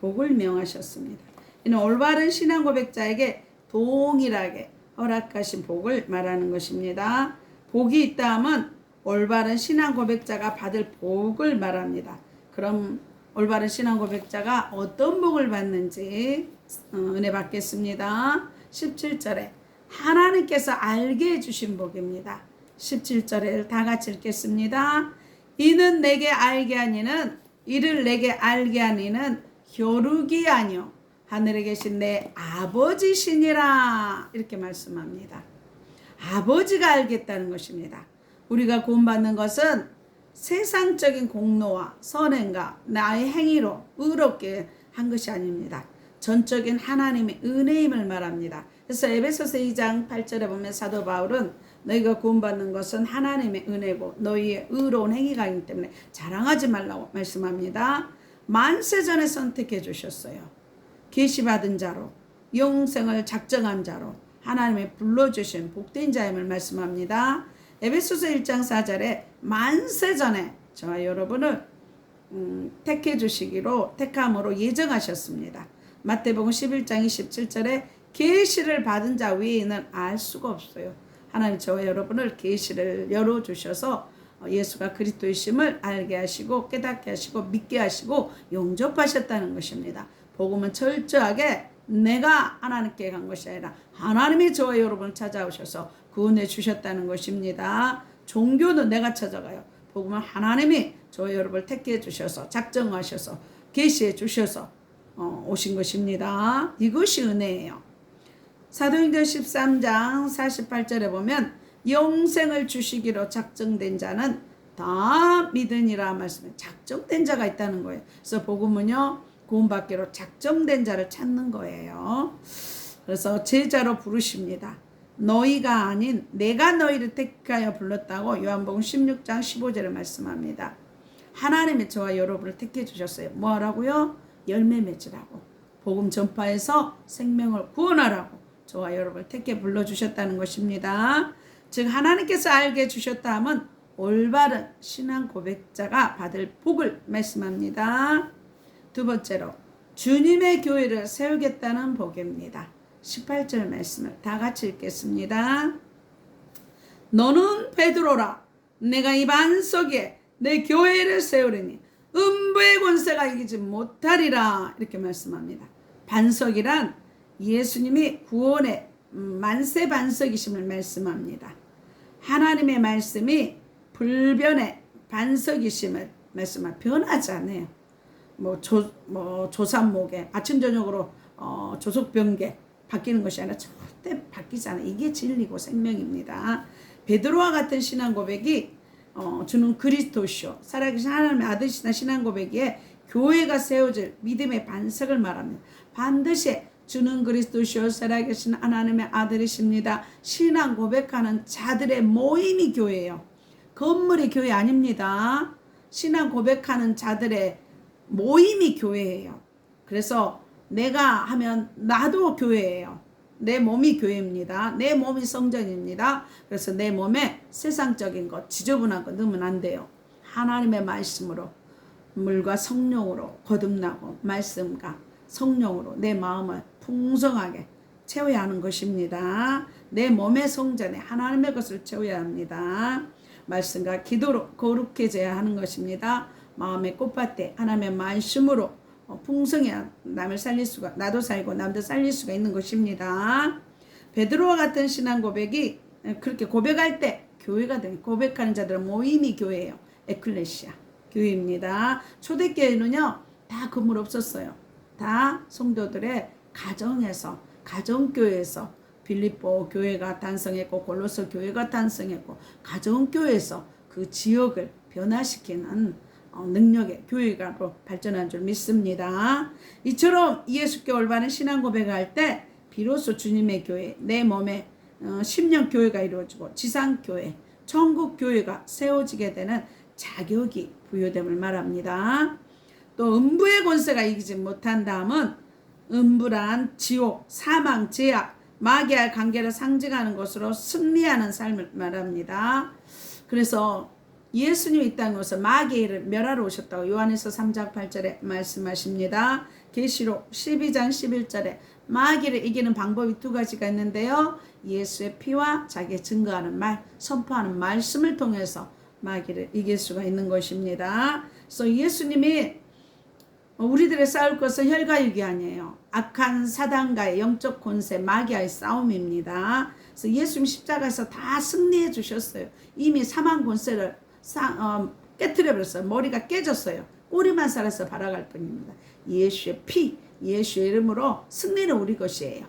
복을 명하셨습니다. 이는 올바른 신앙 고백자에게 동일하게 허락하신 복을 말하는 것입니다. 복이 있다 하면 올바른 신앙 고백자가 받을 복을 말합니다. 그럼 올바른 신앙 고백자가 어떤 복을 받는지 은혜 받겠습니다. 17절에 하나님께서 알게 해주신 복입니다. 17절을 다 같이 읽겠습니다. 이는 내게 알게 하니는 이를 내게 알게 하니는 혈육이 아니요 하늘에 계신 내 아버지시니라 이렇게 말씀합니다. 아버지가 알겠다는 것입니다. 우리가 구원받는 것은 세상적인 공로와 선행과 나의 행위로 의롭게 한 것이 아닙니다. 전적인 하나님의 은혜임을 말합니다. 그래서 에베소서 2장 8절에 보면 사도 바울은 너희가 구원받는 것은 하나님의 은혜고 너희의 의로운 행위가 아니기 때문에 자랑하지 말라고 말씀합니다. 만세전에 선택해 주셨어요. 계시받은 자로 영생을 작정한 자로 하나님의 불러주신 복된 자임을 말씀합니다. 에베소서 1장 4절에 만세전에 저와 여러분을 택해 주시기로 택함으로 예정하셨습니다. 마태복음 11장 27절에 계시를 받은 자 외에는 알 수가 없어요. 하나님 저와 여러분을 계시를 열어주셔서 예수가 그리스도이심을 알게 하시고 깨닫게 하시고 믿게 하시고 영접하셨다는 것입니다. 복음은 철저하게 내가 하나님께 간 것이 아니라 하나님이 저와 여러분을 찾아오셔서 구원해 주셨다는 것입니다. 종교는 내가 찾아가요. 복음은 하나님이 저와 여러분을 택해 주셔서 작정하셔서 계시해 주셔서 오신 것입니다. 이것이 은혜예요. 사도행전 13장 48절에 보면 영생을 주시기로 작정된 자는 다 믿으니라 말씀에 작정된 자가 있다는 거예요. 그래서 복음은요 구원받기로 작정된 자를 찾는 거예요. 그래서 제자로 부르십니다. 너희가 아닌 내가 너희를 택하여 불렀다고 요한복음 16장 15절에 말씀합니다. 하나님이 저와 여러분을 택해 주셨어요. 뭐 하라고요? 열매 맺으라고. 복음 전파해서 생명을 구원하라고 저와 여러분을 택해 불러주셨다는 것입니다. 즉 하나님께서 알게 주셨다 하면 올바른 신앙 고백자가 받을 복을 말씀합니다. 두 번째로 주님의 교회를 세우겠다는 복입니다. 18절 말씀을 다 같이 읽겠습니다. 너는 베드로라 내가 이 반석에 내 교회를 세우리니 음부의 권세가 이기지 못하리라 이렇게 말씀합니다. 반석이란 예수님이 구원의 만세 반석이심을 말씀합니다. 하나님의 말씀이 불변의 반석이심을 말씀합니다. 변하지 않아요. 조산모계 아침 저녁으로 조속변개 바뀌는 것이 아니라 절대 바뀌지 않아요. 이게 진리고 생명입니다. 베드로와 같은 신앙 고백이 주는 그리스도시요 살아계신 하나님의 아들이시나 신앙 고백에 교회가 세워질 믿음의 반석을 말합니다. 반드시 주는 그리스도시요 살아계신 하나님의 아들이십니다. 신앙 고백하는 자들의 모임이 교회예요. 건물이 교회 아닙니다. 신앙 고백하는 자들의 모임이 교회예요. 그래서 내가 하면 나도 교회예요. 내 몸이 교회입니다. 내 몸이 성전입니다. 그래서 내 몸에 세상적인 것, 지저분한 거 넣으면 안 돼요. 하나님의 말씀으로 물과 성령으로 거듭나고 말씀과 성령으로 내 마음을 풍성하게 채워야 하는 것입니다. 내 몸의 성전에 하나님의 것을 채워야 합니다. 말씀과 기도로 거룩해져야 하는 것입니다. 마음의 꽃밭에 하나님의 말씀으로 풍성해야 남을 살릴 수가 나도 살고 남도 살릴 수가 있는 것입니다. 베드로와 같은 신앙 고백이 그렇게 고백할 때 교회가 됩니다. 고백하는 자들은 모임이 교회예요. 에클레시아 교회입니다. 초대교회는요 다 건물 없었어요. 다 성도들의 가정에서 가정교회에서 빌립보 교회가 탄생했고 골로새 교회가 탄생했고 가정교회에서 그 지역을 변화시키는 능력의 교회가 발전한 줄 믿습니다. 이처럼 예수께 올바른 신앙 고백을 때 비로소 주님의 교회, 내 몸에 심령 교회가 이루어지고 지상 교회, 천국 교회가 세워지게 되는 자격이 부여됨을 말합니다. 또 음부의 권세가 이기지 못한 다음은 음부란 지옥, 사망, 죄악, 마귀와의 관계를 상징하는 것으로 승리하는 삶을 말합니다. 그래서 예수님이 이 땅에 오셔서 마귀를 멸하러 오셨다고 요한에서 3장 8절에 말씀하십니다. 계시록 12장 11절에 마귀를 이기는 방법이 두 가지가 있는데요. 예수의 피와 자기의 증거하는 말, 선포하는 말씀을 통해서 마귀를 이길 수가 있는 것입니다. 그래서 예수님이 우리들의 싸울 것은 혈과 육이 아니에요. 악한 사단과의 영적 권세 마귀와의 싸움입니다. 그래서 예수님 십자가에서 다 승리해 주셨어요. 이미 사망 권세를 깨트려 버렸어요. 머리가 깨졌어요. 꼬리만 살아서 발아갈 뿐입니다. 예수의 피, 예수의 이름으로 승리는 우리 것이에요.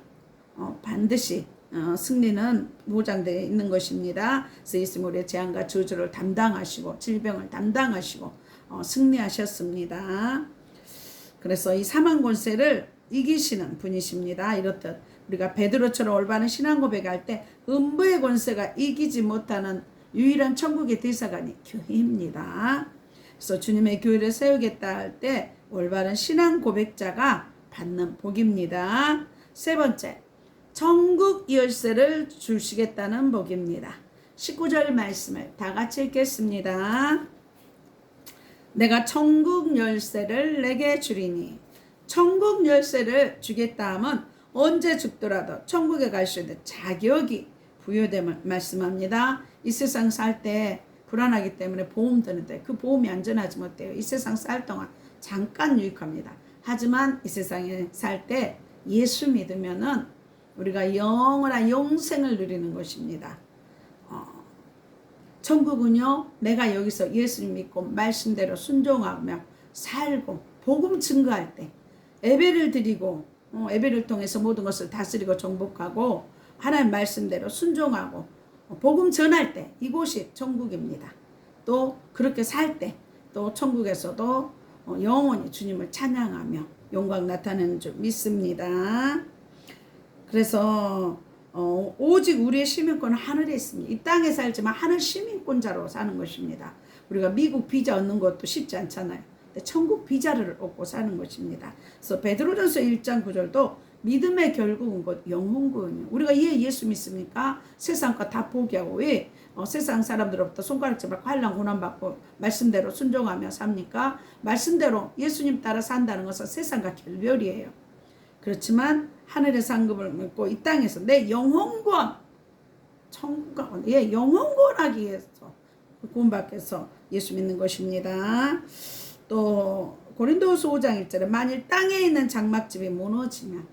반드시 승리는 보장되어 있는 것입니다. 그래서 예수님 우리의 재앙과 저주를 담당하시고 질병을 담당하시고 승리하셨습니다. 그래서 이 사망 권세를 이기시는 분이십니다. 이렇듯 우리가 베드로처럼 올바른 신앙 고백할 때 음부의 권세가 이기지 못하는 유일한 천국의 대사관이 교회입니다. 그래서 주님의 교회를 세우겠다 할 때 올바른 신앙 고백자가 받는 복입니다. 세 번째, 천국 열쇠를 주시겠다는 복입니다. 19절 말씀을 다 같이 읽겠습니다. 내가 천국 열쇠를 내게 주리니. 천국 열쇠를 주겠다 하면 언제 죽더라도 천국에 갈 수 있는 자격이 부여됨을 말씀합니다. 이 세상 살 때 불안하기 때문에 보험 드는데 그 보험이 안전하지 못해요. 이 세상 살 동안 잠깐 유익합니다. 하지만 이 세상에 살 때 예수 믿으면은 우리가 영원한 영생을 누리는 것입니다. 천국은요, 내가 여기서 예수님 믿고 말씀대로 순종하며 살고 복음 증거할 때 예배를 드리고 예배를 통해서 모든 것을 다스리고 정복하고 하나님 말씀대로 순종하고 복음 전할 때 이곳이 천국입니다. 또 그렇게 살 때 또 천국에서도 영원히 주님을 찬양하며 영광 나타내는 줄 믿습니다. 그래서 오직 우리의 시민권은 하늘에 있습니다. 이 땅에 살지만 하늘 시민권자로 사는 것입니다. 우리가 미국 비자 얻는 것도 쉽지 않잖아요. 근데 천국 비자를 얻고 사는 것입니다. 그래서 베드로전서 1장 9절도 믿음의 결국은 곧 영혼구원이에요. 우리가 예수 믿습니까? 세상 것 다 포기하고 왜 세상 사람들로부터 손가락질 받고 환난 고난 받고 말씀대로 순종하며 삽니까? 말씀대로 예수님 따라 산다는 것은 세상과 결별이에요. 그렇지만 하늘의 상급을 믿고 이 땅에서 내 영혼권 천국과 영혼권하기 위해서 구원받기 위해서 예수 믿는 것입니다. 또 고린도후서 5장 1절에 만일 땅에 있는 장막집이 무너지면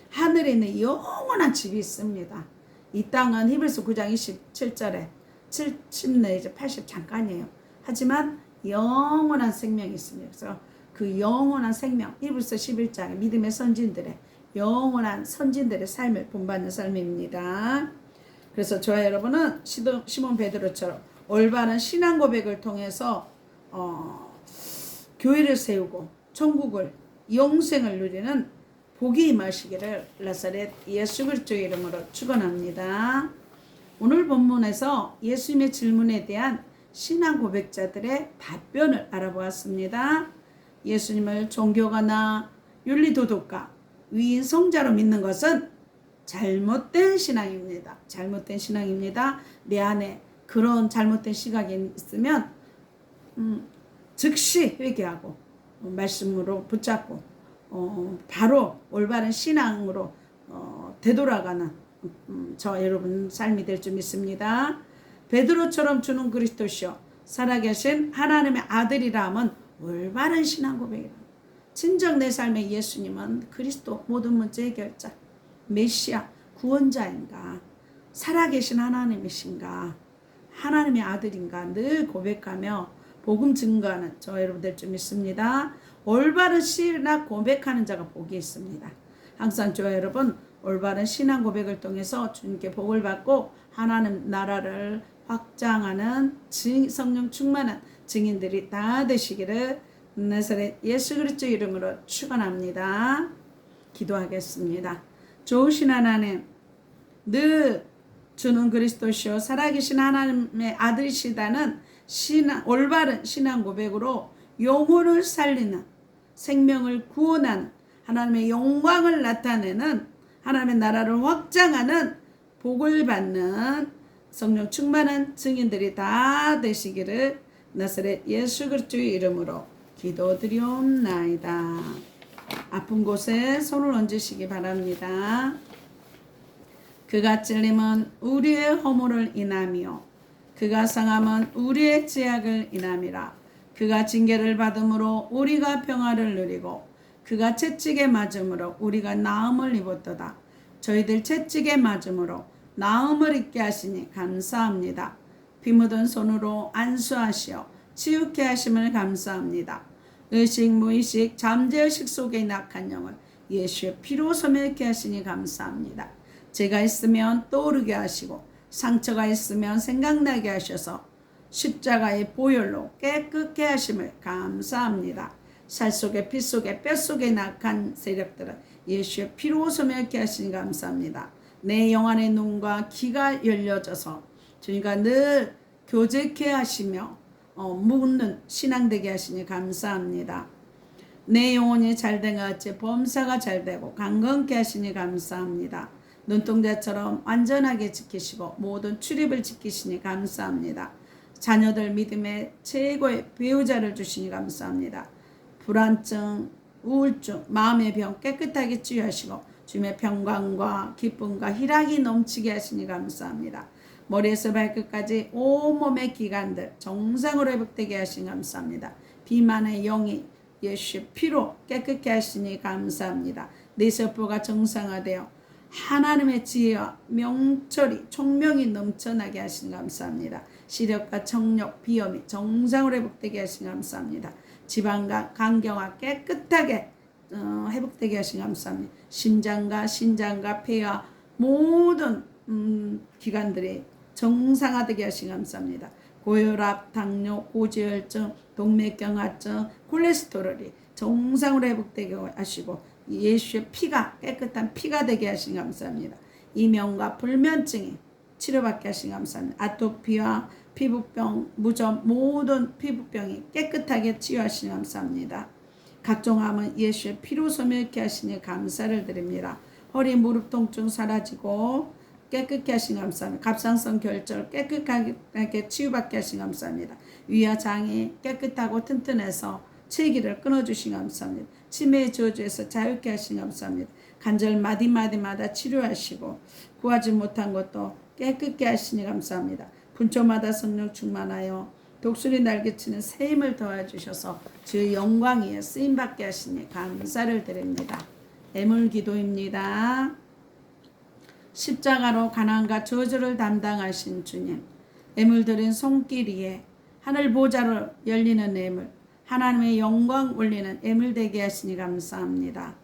하늘에 있는 영원한 집이 있습니다. 이 땅은 히브리서 9장 27절에 70 내지 80 잠깐이에요. 하지만 영원한 생명이 있습니다. 그래서 그 영원한 생명, 히브리서 11장의 믿음의 선진들의 영원한 선진들의 삶을 본받는 삶입니다. 그래서 저와 여러분은 시몬 베드로처럼 올바른 신앙 고백을 통해서 교회를 세우고 천국을 영생을 누리는 복이 임하시기를 나사렛 예수 그리스도의 이름으로 축원합니다. 오늘 본문에서 예수님의 질문에 대한 신앙 고백자들의 답변을 알아보았습니다. 예수님을 종교가나 윤리도덕가, 위인 성자로 믿는 것은 잘못된 신앙입니다. 잘못된 신앙입니다. 내 안에 그런 잘못된 시각이 있으면 즉시 회개하고 말씀으로 붙잡고 바로 올바른 신앙으로 되돌아가는 저와 여러분 삶이 될 줄 믿습니다. 베드로처럼 주는 그리스도시요 살아계신 하나님의 아들이라 하면 올바른 신앙 고백이라. 진정 내 삶의 예수님은 그리스도 모든 문제 해결자 메시아 구원자인가? 살아계신 하나님이신가? 하나님의 아들인가? 늘 고백하며 복음 증거하는 저 여러분들 좀 있습니다. 올바른 신앙 고백하는 자가 복이 있습니다. 항상 저 여러분 올바른 신앙 고백을 통해서 주님께 복을 받고 하나님 나라를 확장하는 성령 충만한 증인들이 다 되시기를 나사렛 예수 그리스도 이름으로 축원합니다. 기도하겠습니다. 좋으신 하나님, 늘 주는 그리스도시요 살아계신 하나님의 아들이시다는 올바른 신앙 고백으로 영혼을 살리는, 생명을 구원하는, 하나님의 영광을 나타내는, 하나님의 나라를 확장하는, 복을 받는 성령 충만한 증인들이 다 되시기를 나사렛 예수 그리스도의 이름으로 기도드리옵나이다. 아픈 곳에 손을 얹으시기 바랍니다. 그가 찔림은 우리의 허물을 인함이요 그가 상함은 우리의 죄악을 인함이라. 그가 징계를 받음으로 우리가 평화를 누리고 그가 채찍에 맞음으로 우리가 나음을 입었도다. 저희들 채찍에 맞음으로 나음을 입게 하시니 감사합니다. 피 묻은 손으로 안수하시어 치유케 하심을 감사합니다. 의식 무의식 잠재의식 속에 낙한 영을 예수의 피로 소멸케 하시니 감사합니다. 죄가 있으면 떠오르게 하시고 상처가 있으면 생각나게 하셔서 십자가의 보혈로 깨끗게 하심을 감사합니다. 살 속에 피 속에 뼈 속에 낙한 세력들은 예수의 피로 소멸케 하시니 감사합니다. 내 영안의 눈과 귀가 열려져서 주님과 늘 교제케 하시며 묻는 신앙되게 하시니 감사합니다. 내 영혼이 잘된 것 같이 범사가 잘되고 강건케 하시니 감사합니다. 눈동자처럼 완전하게 지키시고 모든 출입을 지키시니 감사합니다. 자녀들 믿음의 최고의 배우자를 주시니 감사합니다. 불안증, 우울증, 마음의 병 깨끗하게 치유하시고 주님의 평강과 기쁨과 희락이 넘치게 하시니 감사합니다. 머리에서 발끝까지 온몸의 기관들 정상으로 회복되게 하시니 감사합니다. 비만의 영이 예수의 피로 깨끗게 하시니 감사합니다. 내 세포가 정상화되어 하나님의 지혜와 명철이 총명이 넘쳐나게 하시니 감사합니다. 시력과 청력, 비염이 정상으로 회복되게 하시니 감사합니다. 지방과 간경화 깨끗하게 회복되게 하시니 감사합니다. 심장과 신장과 폐와 모든 기관들이 정상화되게 하시니 감사합니다. 고혈압, 당뇨, 고지혈증, 동맥경화증, 콜레스테롤이 정상으로 회복되게 하시고 예수의 피가 깨끗한 피가 되게 하시니 감사합니다. 이명과 불면증이 치료받게 하시니 감사합니다. 아토피와 피부병, 무좀 모든 피부병이 깨끗하게 치유하시니 감사합니다. 각종 암은 예수의 피로 소멸케 하시니 감사를 드립니다. 허리 무릎 통증 사라지고 깨끗게 하시니 감사합니다. 갑상선 결절 깨끗하게 치유받게 하시니 감사합니다. 위와 장이 깨끗하고 튼튼해서 체기를 끊어주시니 감사합니다. 치매의 저주에서 자유케 하시니 감사합니다. 관절 마디마디마다 치료하시고 구하지 못한 것도 깨끗게 하시니 감사합니다. 분초마다 성령 충만하여 독수리 날개치는 새 힘을 도와주셔서 주의 영광에 쓰임받게 하시니 감사를 드립니다. 애물 기도입니다. 십자가로 가난과 저주를 담당하신 주님, 애물 드린 손길 위에 하늘 보좌로 열리는 애물, 하나님의 영광 올리는 애물 되게 하시니 감사합니다.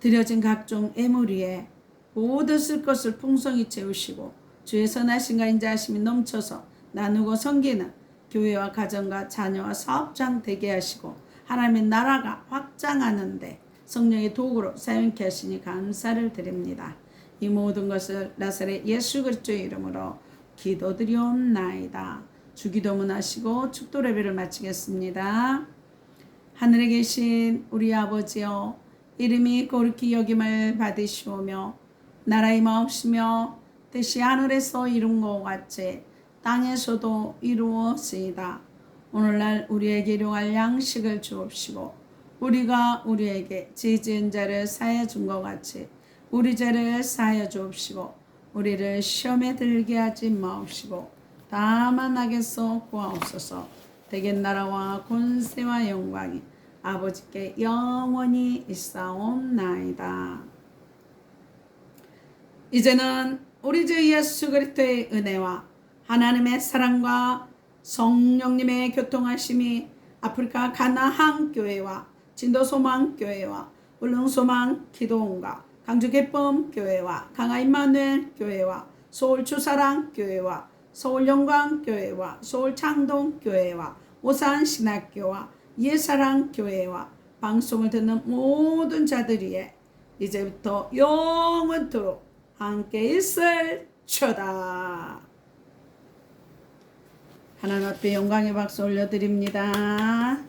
드려진 각종 애물 위에 모든 쓸 것을 풍성히 채우시고 주의 선하심과 인자하심이 넘쳐서 나누고 섬기는 교회와 가정과 자녀와 사업장 되게 하시고 하나님의 나라가 확장하는데 성령의 도구로 사용케 하시니 감사를 드립니다. 이 모든 것을 나사렛 예수 그리스도의 이름으로 기도드리옵나이다. 주기도문 하시고 축도 예배를 마치겠습니다. 하늘에 계신 우리 아버지여, 이름이 거룩히 여김을 받으시오며 나라의 마옵시며 뜻이 하늘에서 이룬 것 같이 땅에서도 이루어지이다. 오늘날 우리에게 일용할 양식을 주옵시고 우리가 우리에게 죄 지은 자를 사하여 준 것 같이 우리 죄를 사하여 주옵시고 우리를 시험에 들게 하지 마옵시고 다만 악에서 구하옵소서. 대개 나라와 권세와 영광이 아버지께 영원히 있사옵나이다. 이제는 우리 주 예수 그리스도의 은혜와 하나님의 사랑과 성령님의 교통하심이 아프리카 가나안 교회와 진도소망 교회와 울릉소망 기도원과 강주기쁨 교회와 강화임마누엘 교회와 서울 주사랑 교회와 서울 영광 교회와 서울 창동 교회와 오산 신학교와 예사랑 교회와 방송을 듣는 모든 자들이에 이제부터 영원토록 함께 있을 초다. 하나님 앞에 영광의 박수 올려드립니다.